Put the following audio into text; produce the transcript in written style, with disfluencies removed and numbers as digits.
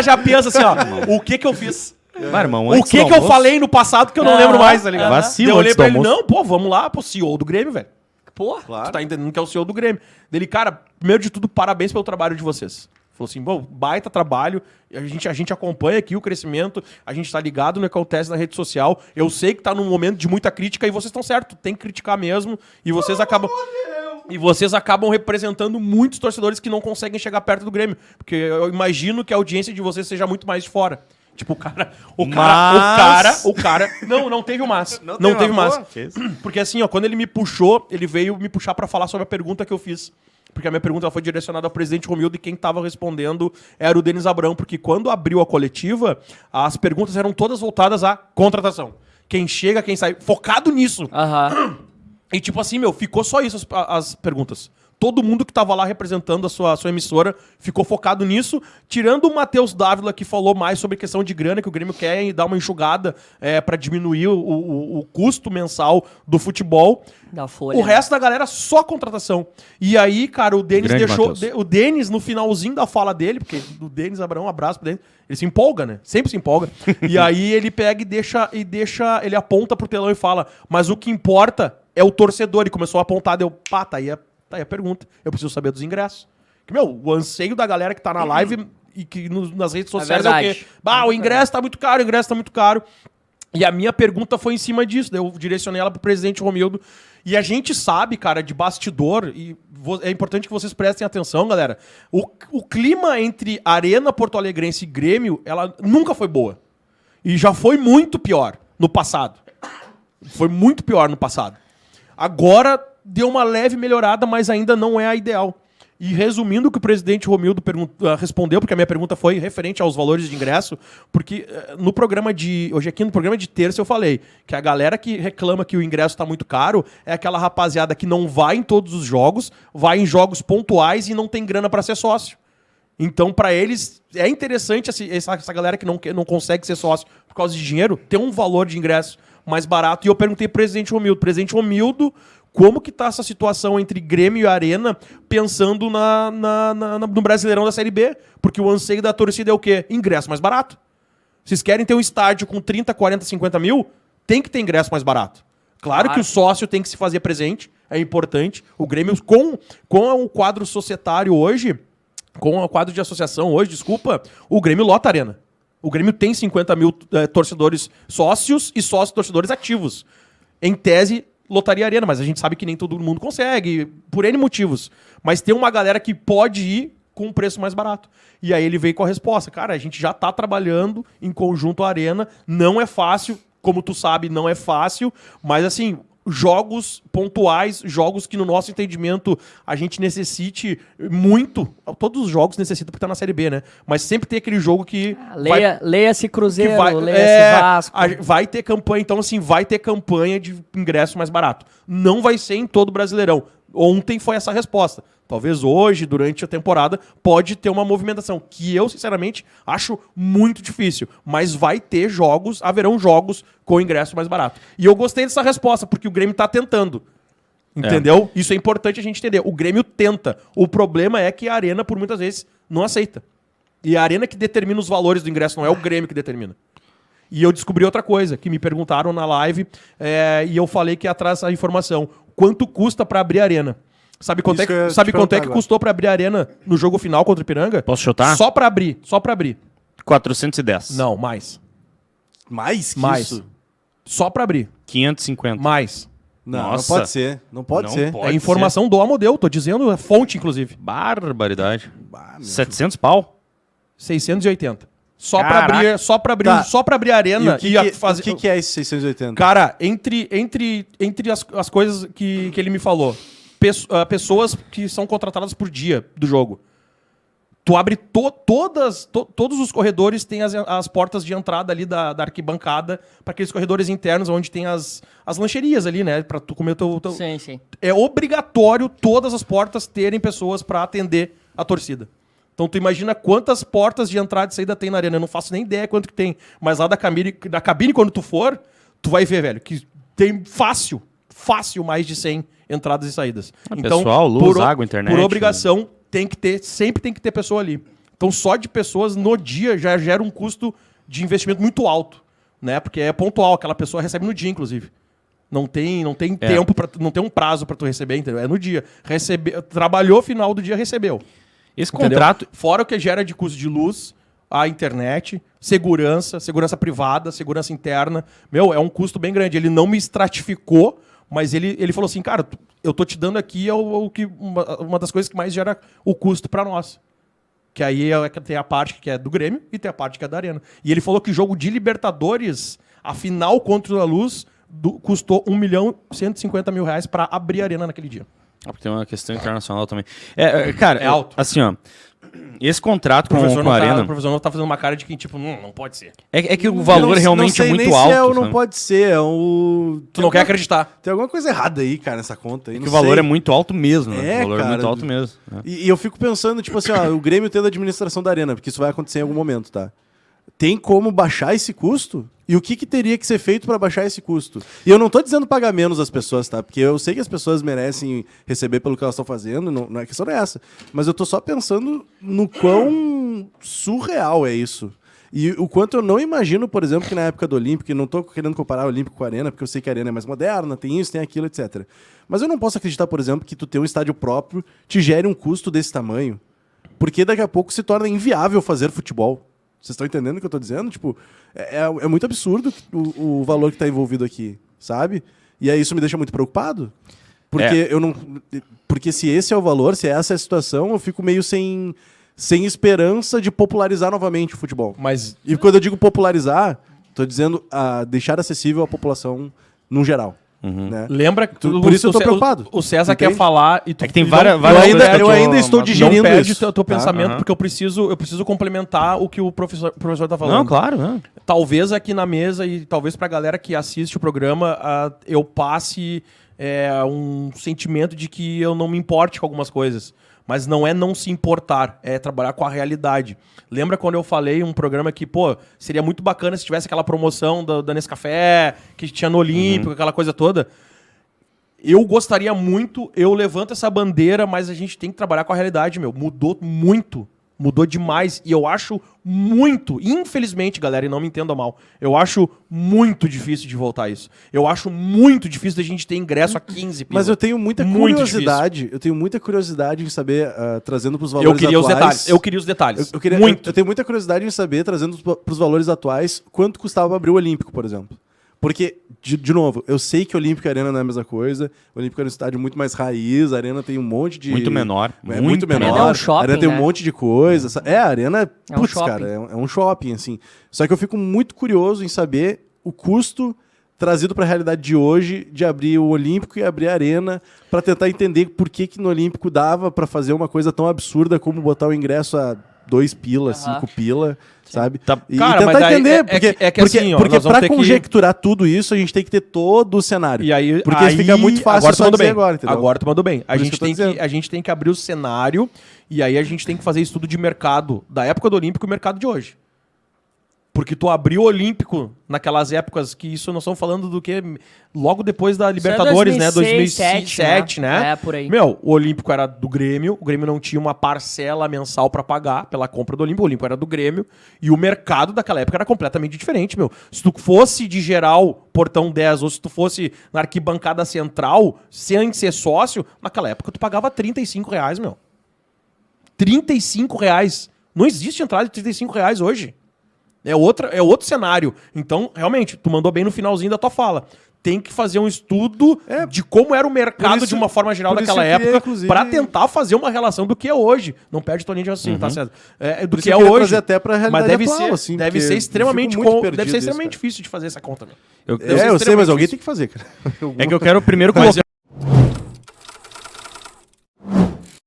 já pensa assim, ó, o que eu fiz? Vai, irmão, O que eu falei no passado que eu não lembro mais, tá ligado? Vacilo Eu olhei antes do pra ele, almoço. não, pô, vamos lá, pô, CEO do Grêmio, velho. Pô, Tu tá entendendo que é o CEO do Grêmio. Dele, cara, primeiro de tudo, parabéns pelo trabalho de vocês. Falou assim, bom, baita trabalho, a gente acompanha aqui o crescimento, a gente tá ligado no que acontece na rede social, eu sei que tá num momento de muita crítica e vocês estão certos, tem que criticar mesmo, e vocês acabam representando muitos torcedores que não conseguem chegar perto do Grêmio, porque eu imagino que a audiência de vocês seja muito mais de fora. Tipo, o cara... Não teve o mas. Não teve mas. Porque assim, ó, quando ele me puxou, ele veio me puxar pra falar sobre a pergunta que eu fiz. Porque a minha pergunta ela foi direcionada ao presidente Romildo e quem estava respondendo era o Denis Abrão. Porque quando abriu a coletiva, as perguntas eram todas voltadas à contratação. Quem chega, quem sai. Focado nisso. E tipo assim, ficou só isso as perguntas. Todo mundo que tava lá representando a sua emissora ficou focado nisso, tirando o Matheus Dávila, que falou mais sobre questão de grana, que o Grêmio quer dar uma enxugada para diminuir o custo mensal do futebol. Da folha, o resto da galera só contratação. E aí, cara, o Denis deixou... O Denis, no finalzinho da fala dele, porque o Denis Abrão, um abraço pro Denis, ele se empolga, né? Sempre se empolga. E aí ele pega e deixa... Ele aponta pro telão e fala, mas o que importa é o torcedor. E começou a apontar, tá aí a pergunta. Eu preciso saber dos ingressos. Que, o anseio da galera que tá na live e que nas redes sociais é o quê? O ingresso tá muito caro, E a minha pergunta foi em cima disso. Daí eu direcionei ela pro presidente Romildo. E a gente sabe, cara, de bastidor, e é importante que vocês prestem atenção, galera, o clima entre Arena, Porto Alegrense e Grêmio, ela nunca foi boa. E já foi muito pior no passado. Agora deu uma leve melhorada, mas ainda não é a ideal. E resumindo o que o presidente Romildo respondeu, porque a minha pergunta foi referente aos valores de ingresso, porque no programa hoje aqui no programa de terça eu falei que a galera que reclama que o ingresso está muito caro é aquela rapaziada que não vai em todos os jogos, vai em jogos pontuais e não tem grana para ser sócio. Então, para eles, é interessante essa galera que não consegue ser sócio por causa de dinheiro, ter um valor de ingresso mais barato. E eu perguntei pro presidente Romildo, como que tá essa situação entre Grêmio e Arena, pensando no Brasileirão da Série B? Porque o anseio da torcida é o quê? Ingresso mais barato. Vocês querem ter um estádio com 30, 40, 50 mil? Tem que ter ingresso mais barato. Claro que o sócio tem que se fazer presente, é importante. O Grêmio, com o quadro societário hoje, com o quadro de associação hoje, desculpa, o Grêmio lota a Arena. O Grêmio tem 50 mil torcedores sócios e sócios torcedores ativos. Em tese, lotaria a Arena, mas a gente sabe que nem todo mundo consegue, por N motivos. Mas tem uma galera que pode ir com um preço mais barato. E aí ele veio com a resposta. Cara, a gente já tá trabalhando em conjunto a Arena, não é fácil, como tu sabe, não é fácil, mas assim, jogos pontuais, jogos que no nosso entendimento a gente necessite muito. Todos os jogos necessitam porque tá na Série B, né? Mas sempre tem aquele jogo que... Leia-se Cruzeiro, leia-se Vasco. Vai ter campanha, então assim, vai ter campanha de ingresso mais barato. Não vai ser em todo o Brasileirão. Ontem foi essa resposta. Talvez hoje, durante a temporada, pode ter uma movimentação, que eu, sinceramente, acho muito difícil. Mas vai ter jogos, haverão jogos com ingresso mais barato. E eu gostei dessa resposta, porque o Grêmio tá tentando. Entendeu? Isso é importante a gente entender. O Grêmio tenta. O problema é que a Arena, por muitas vezes, não aceita. E a Arena que determina os valores do ingresso, não é o Grêmio que determina. E eu descobri outra coisa, que me perguntaram na live, e eu falei que ia atrás a informação. Quanto custa para abrir a Arena? Sabe quanto é que custou pra abrir a Arena no jogo final contra o Ipiranga? Posso chutar? Só pra abrir. 410. Não, mais. Mais que Mais. isso? Só pra abrir. 550. Mais. Não, Nossa. não pode ser. Não pode ser. É informação do Amodeu, tô dizendo, é fonte, inclusive. Barbaridade. Bah, 700 pau? 680. Só pra Caraca. abrir, Tá. só pra abrir a Arena. O que é esse 680? Cara, entre as coisas que ele me falou, pessoas que são contratadas por dia do jogo. Tu abre todos os corredores, tem as portas de entrada ali da arquibancada, para aqueles corredores internos onde tem as lancherias ali, né? Pra tu comer o teu... Sim, sim. É obrigatório todas as portas terem pessoas para atender a torcida. Então tu imagina quantas portas de entrada e saída tem na Arena. Eu não faço nem ideia quanto que tem. Mas lá da cabine quando tu for, tu vai ver, velho, que tem fácil mais de 100 entradas e saídas. Pessoal, luz, água, internet. Por obrigação, sempre tem que ter pessoa ali. Então, só de pessoas no dia já gera um custo de investimento muito alto, né? Porque é pontual, aquela pessoa recebe no dia, inclusive. Não tem tempo, não tem um prazo para tu receber, entendeu? É no dia. Trabalhou, final do dia, recebeu. Esse Entendeu? contrato... Fora o que gera de custo de luz, a internet, segurança privada, segurança interna. Meu, é um custo bem grande. Ele não me estratificou, mas ele falou assim, cara, eu tô te dando aqui uma das coisas que mais gera o custo para nós. Que aí tem a parte que é do Grêmio e tem a parte que é da Arena. E ele falou que o jogo de Libertadores, a final contra a Luz, custou R$1.150.000 para abrir a Arena naquele dia. Porque tem uma questão internacional também. Cara, É alto. Assim, ó. Esse contrato com a Arena... O professor não tá fazendo uma cara de que, tipo, não pode ser. É que o valor realmente é muito alto. Se não sabe? pode ser, é o... Tu não quer acreditar. Tem alguma coisa errada aí, cara, nessa conta. Aí, Que o valor é muito alto mesmo, né? É, O valor cara, é muito alto mesmo. né? E eu fico pensando, tipo assim, ó, o Grêmio tendo a administração da Arena, porque isso vai acontecer em algum momento, tá? Tem como baixar esse custo? E o que teria que ser feito para baixar esse custo? E eu não tô dizendo pagar menos as pessoas, tá? Porque eu sei que as pessoas merecem receber pelo que elas estão fazendo, não, a questão não é essa. Mas eu tô só pensando no quão surreal é isso. E o quanto eu não imagino, por exemplo, que na época do Olímpico, e não tô querendo comparar o Olímpico com a Arena, porque eu sei que a Arena é mais moderna, tem isso, tem aquilo, etc. Mas eu não posso acreditar, por exemplo, que tu ter um estádio próprio te gere um custo desse tamanho. Porque daqui a pouco se torna inviável fazer futebol. Vocês estão entendendo o que eu tô dizendo? Tipo, é muito absurdo o valor que tá envolvido aqui, sabe? E aí isso me deixa muito preocupado. Porque eu não. Porque se esse é o valor, se essa é a situação, eu fico meio sem esperança de popularizar novamente o futebol. E quando eu digo popularizar, tô dizendo deixar acessível à população no geral. Né? Lembra que por isso eu tô preocupado. O César quer falar e tu É que tem não- várias eu ainda estou digerindo não perde isso. o teu pensamento, Aham. porque eu preciso complementar o que o professor tá falando. Não, claro, não. Talvez aqui na mesa e talvez pra galera que assiste o programa, eu passe um sentimento de que eu não me importe com algumas coisas. Mas não é não se importar, é trabalhar com a realidade. Lembra quando eu falei um programa que, seria muito bacana se tivesse aquela promoção da Nescafé, que tinha no Olímpico, aquela coisa toda? Eu gostaria muito, eu levanto essa bandeira, mas a gente tem que trabalhar com a realidade, meu. Mudou muito. Mudou demais. E eu acho muito, infelizmente, galera, e não me entenda mal, eu acho muito difícil de voltar a isso. Eu acho muito difícil da gente ter ingresso a 15 pila. Mas eu tenho muita Muito curiosidade. difícil. Eu tenho muita curiosidade em saber, trazendo para os valores Eu queria atuais. os detalhes. Eu queria os detalhes. Eu tenho muita curiosidade em saber, trazendo para os valores atuais, quanto custava abrir o Olímpico, por exemplo. Porque, de novo, eu sei que o Olímpico e a Arena não é a mesma coisa. O Olímpico é um estádio muito mais raiz, a Arena tem um monte de... Muito menor. É muito menor. menor. É um shopping, a Arena tem um né? monte de coisa. A Arena, É um putz, shopping. cara, é um shopping, assim. Só que eu fico muito curioso em saber o custo trazido para a realidade de hoje de abrir o Olímpico e abrir a Arena para tentar entender por que no Olímpico dava para fazer uma coisa tão absurda como botar o ingresso a 2 pila, 5 pila, sabe? Tá. E Cara, tentar mas daí entender, porque assim, ó, porque nós vamos para ter que- conjecturar tudo isso, a gente tem que ter todo o cenário. E aí, porque fica muito fácil agora tu só mandou dizer bem. agora, entendeu? Agora tu mandou bem. Por isso que eu tô dizendo. A gente tem que abrir o cenário e aí a gente tem que fazer estudo de mercado da época do Olímpico e o mercado de hoje. Porque tu abriu o Olímpico naquelas épocas que isso nós estamos falando do que logo depois da Libertadores, né? 2007, né? É, por aí. Meu, o Olímpico era do Grêmio, o Grêmio não tinha uma parcela mensal pra pagar pela compra do Olímpico, o Olímpico era do Grêmio e o mercado daquela época era completamente diferente, meu. Se tu fosse de geral Portão 10 ou se tu fosse na arquibancada central, sem ser sócio, naquela época tu pagava R$35, meu. R$35. Não existe entrada de R$35 hoje. É outro cenário. Então, realmente, tu mandou bem no finalzinho da tua fala. Tem que fazer um estudo de como era o mercado de uma forma geral por isso daquela eu queria, época inclusive- pra tentar fazer uma relação do que é hoje. Não perde tua linha de raciocínio, tá certo? Do Por isso que eu é queria hoje. trazer até pra realidade mas deve atual, ser, assim, deve porque ser eu extremamente, fico muito deve perdido ser nisso, extremamente cara. difícil de fazer essa conta. Meu. Eu Eu sei, mas alguém tem que fazer, cara. É que eu quero primeiro Mas colocar...